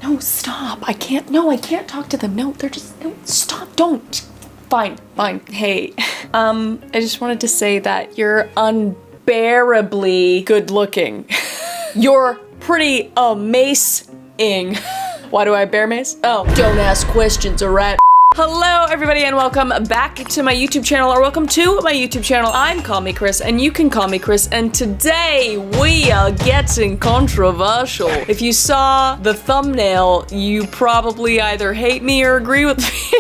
No, stop. I can't talk to them. No, they're just, no, stop, don't. Fine. Hey, I just wanted to say that you're unbearably good looking. You're pretty amazing. Why do I bear mace? Oh, don't ask questions, alright? Hello everybody and welcome back to my YouTube channel, or welcome to my YouTube channel. I'm Call Me Chris and you can call me Chris, and today we are getting controversial. If you saw the thumbnail, you probably either hate me or agree with me.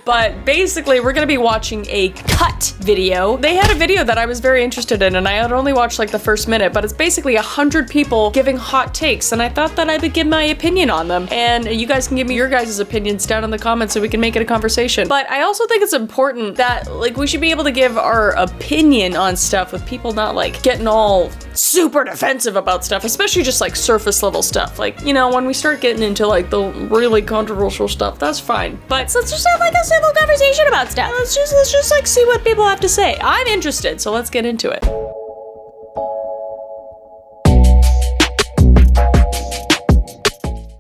But basically, we're gonna be watching a cut video. They had a video that I was very interested in, and I had only watched like the first minute, but it's basically 100 people giving hot takes, and I thought that I would give my opinion on them. And you guys can give me your guys' opinions down in the comments so we can make it a conversation. But I also think it's important that like we should be able to give our opinion on stuff with people not like getting all super defensive about stuff, especially just like surface level stuff. Like, you know, when we start getting into like the really controversial stuff, that's fine. But let's just have like a civil conversation about stuff. Let's just like see what people have to say. I'm interested, so let's get into it.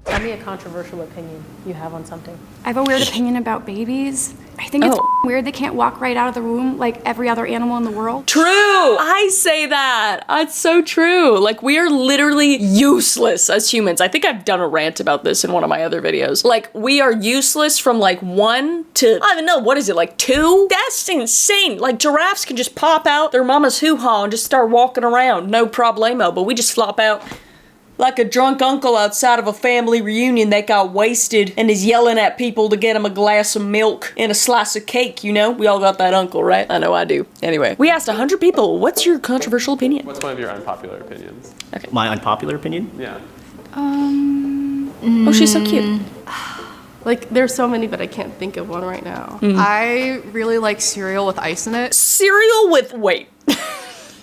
Tell me a controversial opinion you have on something. I have a weird opinion about babies. I think it's weird they can't walk right out of the womb like every other animal in the world. True! I say that! It's so true. Like, we are literally useless as humans. I think I've done a rant about this in one of my other videos. Like, we are useless from like 1 to, I don't even know, what is it, like 2? That's insane! Like, giraffes can just pop out their mama's hoo-ha and just start walking around, no problemo, but we just flop out like a drunk uncle outside of a family reunion that got wasted and is yelling at people to get him a glass of milk and a slice of cake, you know? We all got that uncle, right? I know I do. Anyway, we asked 100 people, what's your controversial opinion? What's one of your unpopular opinions? Okay. My unpopular opinion? Yeah. Oh, she's so cute. Like, there's so many, but I can't think of one right now. I really like cereal with ice in it. Cereal with, wait.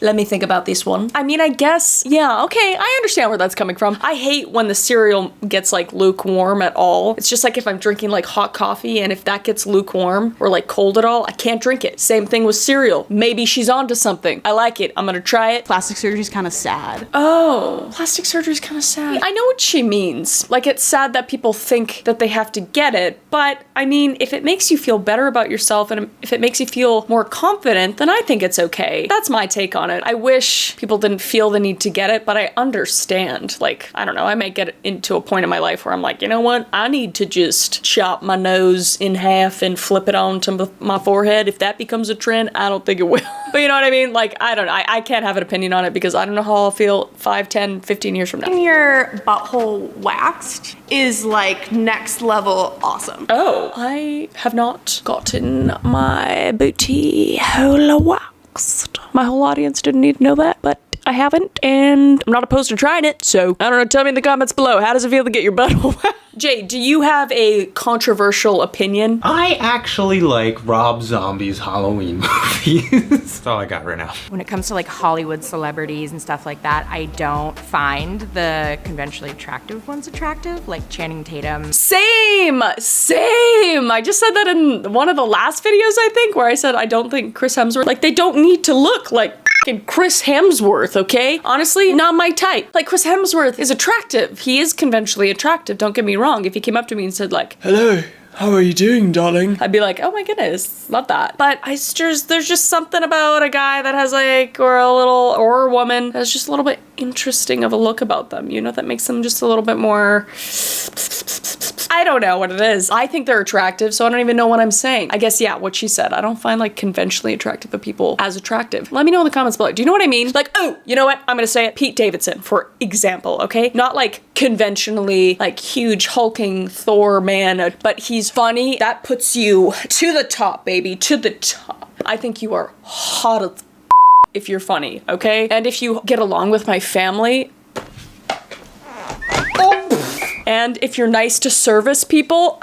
Let me think about this one. I mean, I guess, yeah, okay, I understand where that's coming from. I hate when the cereal gets like lukewarm at all. It's just like if I'm drinking like hot coffee and if that gets lukewarm or like cold at all, I can't drink it. Same thing with cereal. Maybe she's onto something. I like it. I'm gonna try it. Plastic surgery is kind of sad. Oh, plastic surgery is kind of sad. I know what she means. Like, it's sad that people think that they have to get it, but I mean, if it makes you feel better about yourself and if it makes you feel more confident, then I think it's okay. That's my take on it. I wish people didn't feel the need to get it, but I understand. Like, I don't know, I might get into a point in my life where I'm like, you know what? I need to just chop my nose in half and flip it onto my forehead. If that becomes a trend, I don't think it will. But you know what I mean? Like, I don't know. I can't have an opinion on it because I don't know how I'll feel 5, 10, 15 years from now. Getting your butthole waxed is like next level awesome. Oh, I have not gotten my booty hole waxed. My whole audience didn't need to know that, but I haven't, and I'm not opposed to trying it, so I don't know, tell me in the comments below, how does it feel to get your butthole waxed? Jay, do you have a controversial opinion? I actually like Rob Zombie's Halloween movies. That's all I got right now. When it comes to like Hollywood celebrities and stuff like that, I don't find the conventionally attractive ones attractive, like Channing Tatum. Same! I just said that in one of the last videos, I think, where I said I don't think Chris Hemsworth, like, they don't need to look like f***ing Chris Hemsworth, okay? Honestly, not my type. Like, Chris Hemsworth is attractive. He is conventionally attractive, don't get me wrong. If he came up to me and said like, hello, how are you doing, darling? I'd be like, oh my goodness, love that. But there's just something about a guy that has like, or a woman that's just a little bit interesting of a look about them, you know, that makes them just a little bit more, I don't know what it is. I think they're attractive, so I don't even know what I'm saying. I guess, yeah, what she said. I don't find like conventionally attractive people as attractive. Let me know in the comments below. Do you know what I mean? Like, oh, you know what? I'm gonna say it. Pete Davidson, for example, okay? Not like conventionally like huge hulking Thor man, but he's funny. That puts you to the top, baby, to the top. I think you are hot as if you're funny, okay? And if you get along with my family, and if you're nice to service people,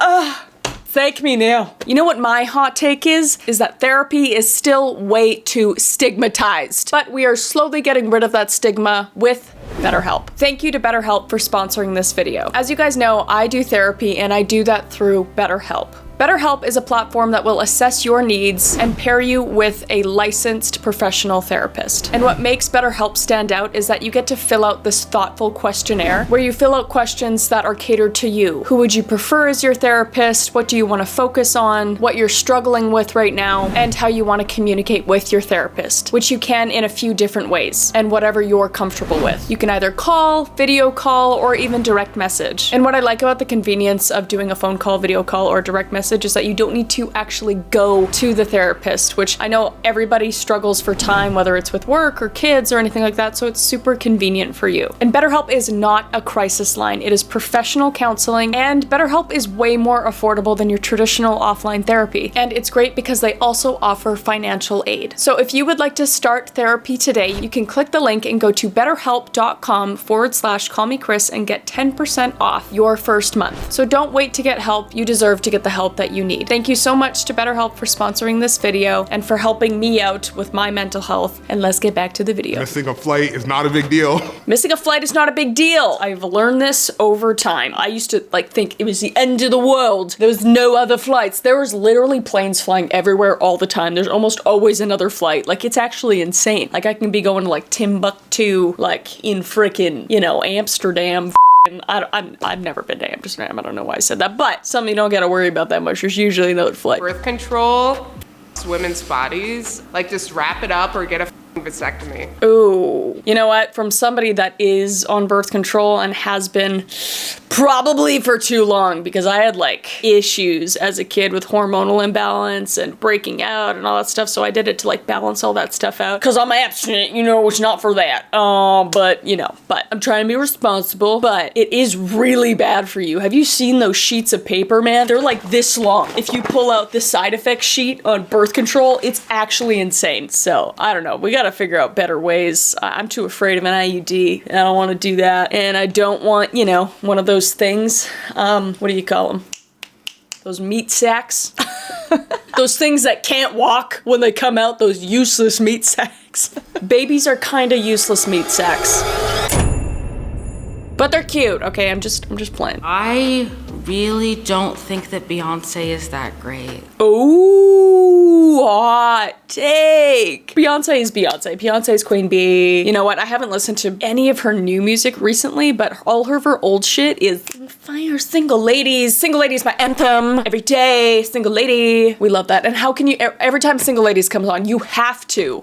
thank me now. You know what my hot take is? Is that therapy is still way too stigmatized. But we are slowly getting rid of that stigma with BetterHelp. Thank you to BetterHelp for sponsoring this video. As you guys know, I do therapy and I do that through BetterHelp. BetterHelp is a platform that will assess your needs and pair you with a licensed professional therapist. And what makes BetterHelp stand out is that you get to fill out this thoughtful questionnaire where you fill out questions that are catered to you. Who would you prefer as your therapist? What do you want to focus on? What you're struggling with right now? And how you want to communicate with your therapist, which you can in a few different ways and whatever you're comfortable with. You can either call, video call, or even direct message. And what I like about the convenience of doing a phone call, video call, or direct message is that you don't need to actually go to the therapist, which I know everybody struggles for time, whether it's with work or kids or anything like that, so it's super convenient for you. And BetterHelp is not a crisis line. It is professional counseling, and BetterHelp is way more affordable than your traditional offline therapy. And it's great because they also offer financial aid. So if you would like to start therapy today, you can click the link and go to betterhelp.com/callmechris and get 10% off your first month. So don't wait to get help. You deserve to get the help that you need. Thank you so much to BetterHelp for sponsoring this video and for helping me out with my mental health. And let's get back to the video. Missing a flight is not a big deal. Missing a flight is not a big deal. I've learned this over time. I used to think it was the end of the world. There was no other flights. There was literally planes flying everywhere all the time. There's almost always another flight. Like, it's actually insane. Like, I can be going to like Timbuktu, like in frickin', Amsterdam. I've never been to Amsterdam. I don't know why I said that, but something you don't gotta worry about that much. There's usually another flight. Birth control, women's bodies, like just wrap it up or get a vasectomy. Ooh, you know what? From somebody that is on birth control and has been probably for too long, because I had like issues as a kid with hormonal imbalance and breaking out and all that stuff. So I did it to like balance all that stuff out. Cause I'm abstinent, it's not for that. But I'm trying to be responsible, but it is really bad for you. Have you seen those sheets of paper, man? They're like this long. If you pull out the side effects sheet on birth control, it's actually insane. So I don't know. We gotta figure out better ways. I'm too afraid of an IUD. I don't want to do that. And I don't want, one of those things. What do you call them? Those meat sacks? Those things that can't walk when they come out, those useless meat sacks. Babies are kind of useless meat sacks. But they're cute. Okay, I'm just playing. I really don't think that Beyonce is that great. Ooh, hot take. Beyonce is Beyonce. Beyonce is Queen Bee. You know what? I haven't listened to any of her new music recently, but all of her old shit is fire. Single Ladies. Single Ladies, my anthem. Every day, Single Lady. We love that. And how can you, every time Single Ladies comes on, you have to.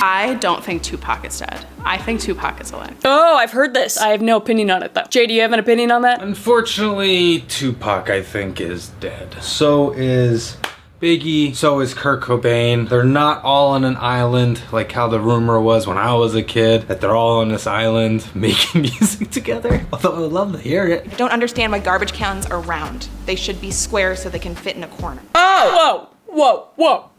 I don't think Tupac is dead. I think Tupac is alive. Oh, I've heard this. I have no opinion on it though. Jay, do you have an opinion on that? Unfortunately, Tupac, I think, is dead. So is Biggie, so is Kurt Cobain. They're not all on an island like how the rumor was when I was a kid, that they're all on this island making music together. Although I would love to hear it. I don't understand why garbage cans are round. They should be square so they can fit in a corner. Oh, whoa. Whoa.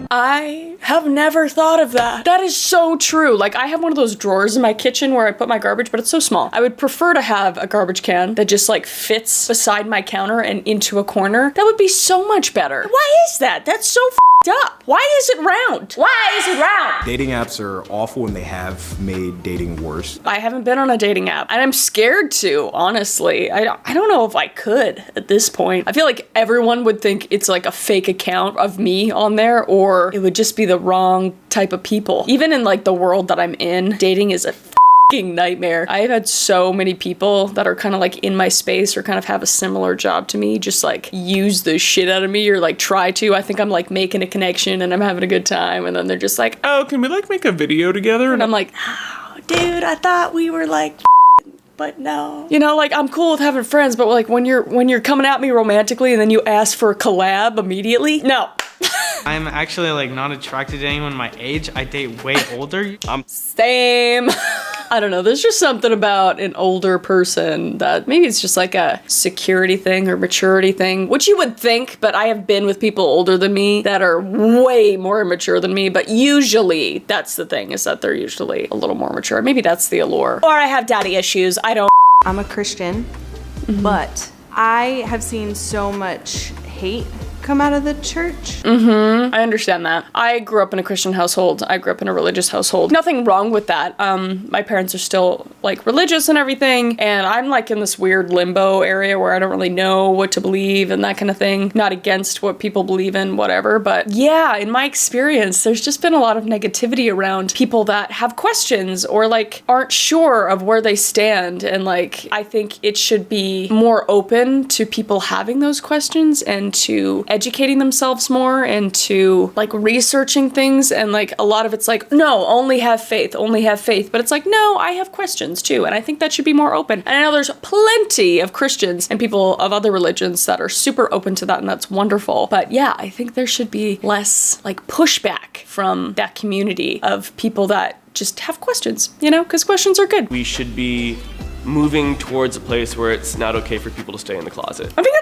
I have never thought of that. That is so true. Like, I have one of those drawers in my kitchen where I put my garbage, but it's so small. I would prefer to have a garbage can that just like fits beside my counter and into a corner. That would be so much better. Why is that? That's so up. Why is it round? Why is it round? Dating apps are awful and they have made dating worse. I haven't been on a dating app and I'm scared to, honestly. I don't know if I could at this point. I feel like everyone would think it's like a fake account of me on there, or it would just be the wrong type of people. Even in like the world that I'm in, dating is a nightmare. I've had so many people that are kind of like in my space or kind of have a similar job to me just like use the shit out of me or like try to. I think I'm like making a connection and I'm having a good time, and then they're just like, oh, can we like make a video together? And I'm like, oh, dude, I thought we were like but no. Like I'm cool with having friends, but like when you're coming at me romantically and then you ask for a collab immediately, no. I'm actually like not attracted to anyone my age. I date way older. Same. I don't know. There's just something about an older person that maybe it's just like a security thing or maturity thing, which you would think, but I have been with people older than me that are way more immature than me, but usually that's the thing, is that they're usually a little more mature. Maybe that's the allure. Or I have daddy issues. I'm a Christian, but I have seen so much hate come out of the church. I understand that. I grew up in a Christian household. I grew up in a religious household. Nothing wrong with that. My parents are still like religious and everything, and I'm like in this weird limbo area where I don't really know what to believe and that kind of thing. Not against what people believe in, whatever, but yeah, in my experience, there's just been a lot of negativity around people that have questions or like aren't sure of where they stand, and like I think it should be more open to people having those questions and to educating themselves more and to like researching things, and like a lot of it's like, no, only have faith, but it's like, no, I have questions too, and I think that should be more open. And I know there's plenty of Christians and people of other religions that are super open to that, and that's wonderful. But yeah, I think there should be less like pushback from that community of people that just have questions, you know, because questions are good. We should be moving towards a place where it's not okay for people to stay in the closet. I think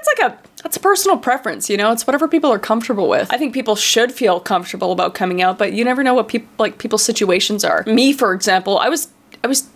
that's a personal preference, you know, it's whatever people are comfortable with. I think people should feel comfortable about coming out, but you never know what people's situations are. Me, for example, I was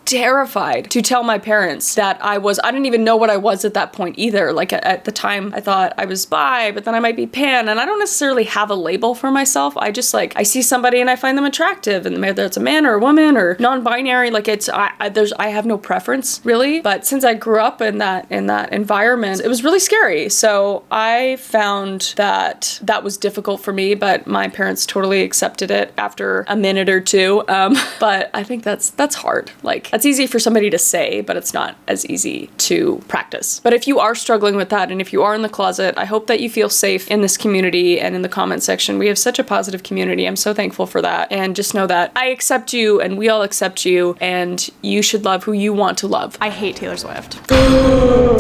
terrified to tell my parents that I didn't even know what I was at that point either. Like at the time I thought I was bi, but then I might be pan, and I don't necessarily have a label for myself. I just like, I see somebody and I find them attractive, and whether it's a man or a woman or non-binary, like I have no preference really. But since I grew up in that environment, it was really scary. So I found that was difficult for me, but my parents totally accepted it after a minute or two. But I think that's hard. Like, that's easy for somebody to say, but it's not as easy to practice. But if you are struggling with that, and if you are in the closet, I hope that you feel safe in this community and in the comment section. We have such a positive community. I'm so thankful for that. And just know that I accept you, and we all accept you, and you should love who you want to love. I hate Taylor Swift.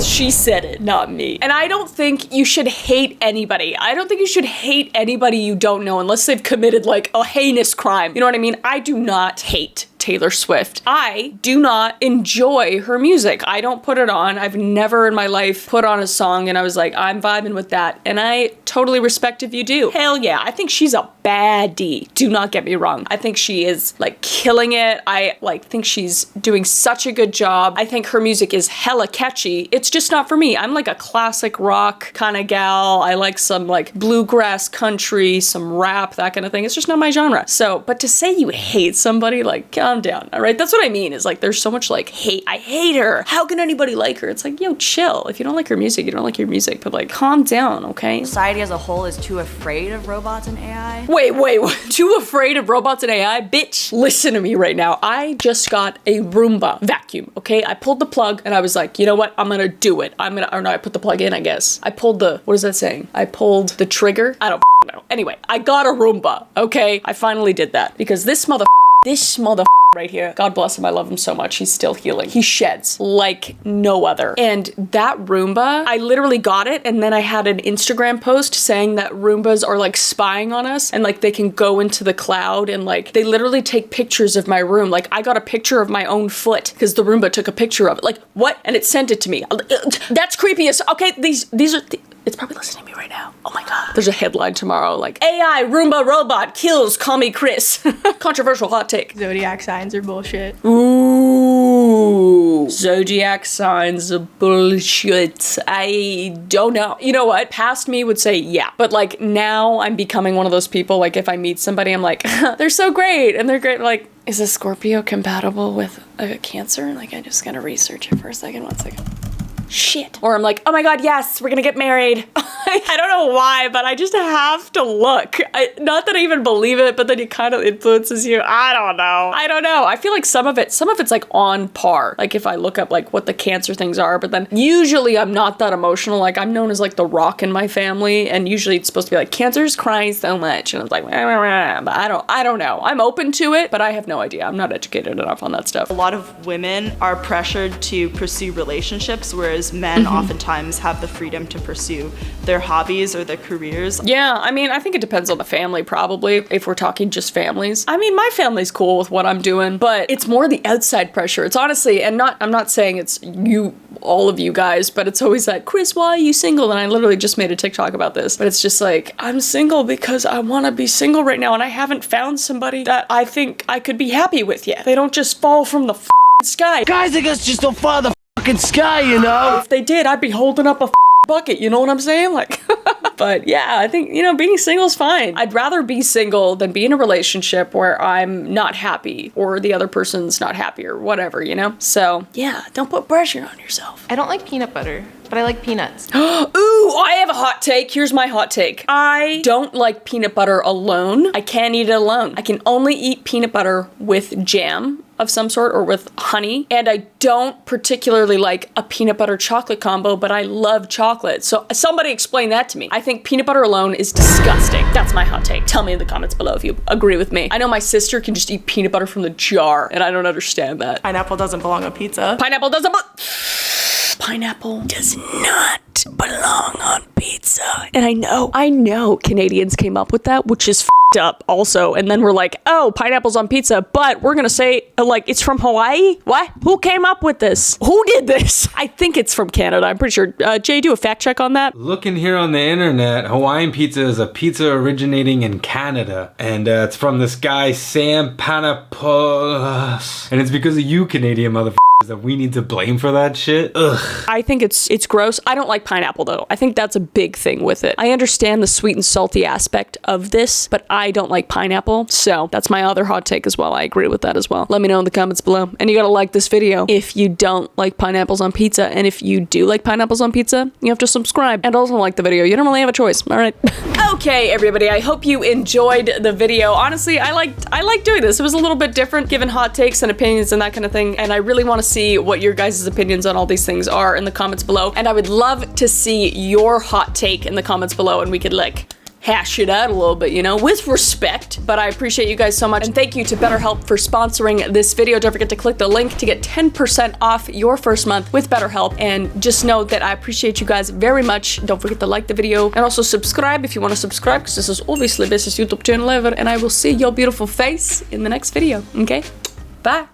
She said it, not me. And I don't think you should hate anybody. I don't think you should hate anybody you don't know unless they've committed like a heinous crime. You know what I mean? I do not hate Taylor Swift. I do not enjoy her music. I don't put it on. I've never in my life put on a song and I was like, I'm vibing with that. And I totally respect if you do. Hell yeah. I think she's a baddie. Do not get me wrong. I think she is like killing it. I like think she's doing such a good job. I think her music is hella catchy. It's just not for me. I'm like a classic rock kind of gal. I like some like bluegrass country, some rap, that kind of thing. It's just not my genre. So, but to say you hate somebody, like, calm down, all right? That's what I mean, is like there's so much like hate. I hate her. How can anybody like her? It's like, yo, chill. If you don't like her music, you don't like your music, but like calm down, okay? Society as a whole is too afraid of robots and AI. Wait, too afraid of robots and AI? Bitch, listen to me right now. I just got a Roomba vacuum, okay? I pulled the plug and I was like, you know what? I'm gonna do it. Or no, I put the plug in, I guess. I pulled what is that saying? I pulled the trigger? I don't know. Anyway, I got a Roomba, okay? I finally did that because this mother right here, God bless him, I love him so much. He's still healing. He sheds like no other. And that Roomba, I literally got it, and then I had an Instagram post saying that Roombas are like spying on us, and like they can go into the cloud, and like they literally take pictures of my room. Like I got a picture of my own foot because the Roomba took a picture of it. Like what? And it sent it to me. That's creepy as okay. These are. It's probably listening to me right now. Oh my God. There's a headline tomorrow like, AI Roomba robot kills Call Me Chris. Controversial hot take. Zodiac signs are bullshit. Ooh. Zodiac signs are bullshit. I don't know. You know what? Past me would say yeah. But like now I'm becoming one of those people, like if I meet somebody, I'm like, they're so great. And they're great. Like, is a Scorpio compatible with a Cancer? Like I just gotta research it for a second. 1 second. Shit. Or I'm like, oh my God, yes, we're gonna get married. I don't know why, but I just have to look. Not that I even believe it, but then it kind of influences you. I don't know. I feel like some of it's like on par. Like if I look up like what the Cancer things are, but then usually I'm not that emotional. Like I'm known as like the rock in my family, and usually it's supposed to be like Cancer's crying so much, and I was like, but I don't know. I'm open to it, but I have no idea. I'm not educated enough on that stuff. A lot of women are pressured to pursue relationships, whereas men oftentimes have the freedom to pursue their hobbies or their careers. Yeah, I mean, I think it depends on the family, probably, if we're talking just families. I mean, my family's cool with what I'm doing, but it's more the outside pressure. It's honestly, and I'm not saying it's you, all of you guys, but it's always that, Chris, why are you single? And I literally just made a TikTok about this, but it's just like, I'm single because I want to be single right now, and I haven't found somebody that I think I could be happy with yet. They don't just fall from the sky. Guys, I guess just don't fall the sky, you know? If they did, I'd be holding up a bucket, you know what I'm saying? Like, but yeah, I think, you know, being single is fine. I'd rather be single than be in a relationship where I'm not happy or the other person's not happy or whatever, you know? So yeah, don't put pressure on yourself. I don't like peanut butter, but I like peanuts. Ooh, I have a hot take. Here's my hot take. I don't like peanut butter alone. I can't eat it alone. I can only eat peanut butter with jam of some sort or with honey. And I don't particularly like a peanut butter chocolate combo, but I love chocolate. So somebody explain that to me. I think peanut butter alone is disgusting. That's my hot take. Tell me in the comments below if you agree with me. I know my sister can just eat peanut butter from the jar, and I don't understand that. Pineapple doesn't belong on pizza. Pineapple does not belong on pizza. And I know Canadians came up with that, which is up also, and then we're like, oh, pineapple's on pizza, but we're gonna say like it's from Hawaii. What? Who came up with this? Who did this? I think it's from Canada. I'm pretty sure. Jay, do a fact check on that. Looking here on the internet, Hawaiian pizza is a pizza originating in Canada, and it's from this guy Sam Panopoulos, and it's because of you Canadian motherfuckers that we need to blame for that shit. Ugh. I think it's gross. I don't like pineapple though. I think that's a big thing with it. I understand the sweet and salty aspect of this, but I don't like pineapple. So that's my other hot take as well. I agree with that as well. Let me know in the comments below. And you gotta like this video if you don't like pineapples on pizza. And if you do like pineapples on pizza, you have to subscribe and also like the video. You don't really have a choice. All right. Okay, everybody. I hope you enjoyed the video. Honestly, I like doing this. It was a little bit different, given hot takes and opinions and that kind of thing. And I really want to see what your guys' opinions on all these things are in the comments below. And I would love to see your hot take in the comments below, and we could like hash it out a little bit, you know, with respect. But I appreciate you guys so much, and thank you to BetterHelp for sponsoring this video. Don't forget to click the link to get 10% off your first month with BetterHelp. And just know that I appreciate you guys very much. Don't forget to like the video and also subscribe if you want to subscribe, because this is obviously the best YouTube channel ever. And I will see your beautiful face in the next video. Okay, bye.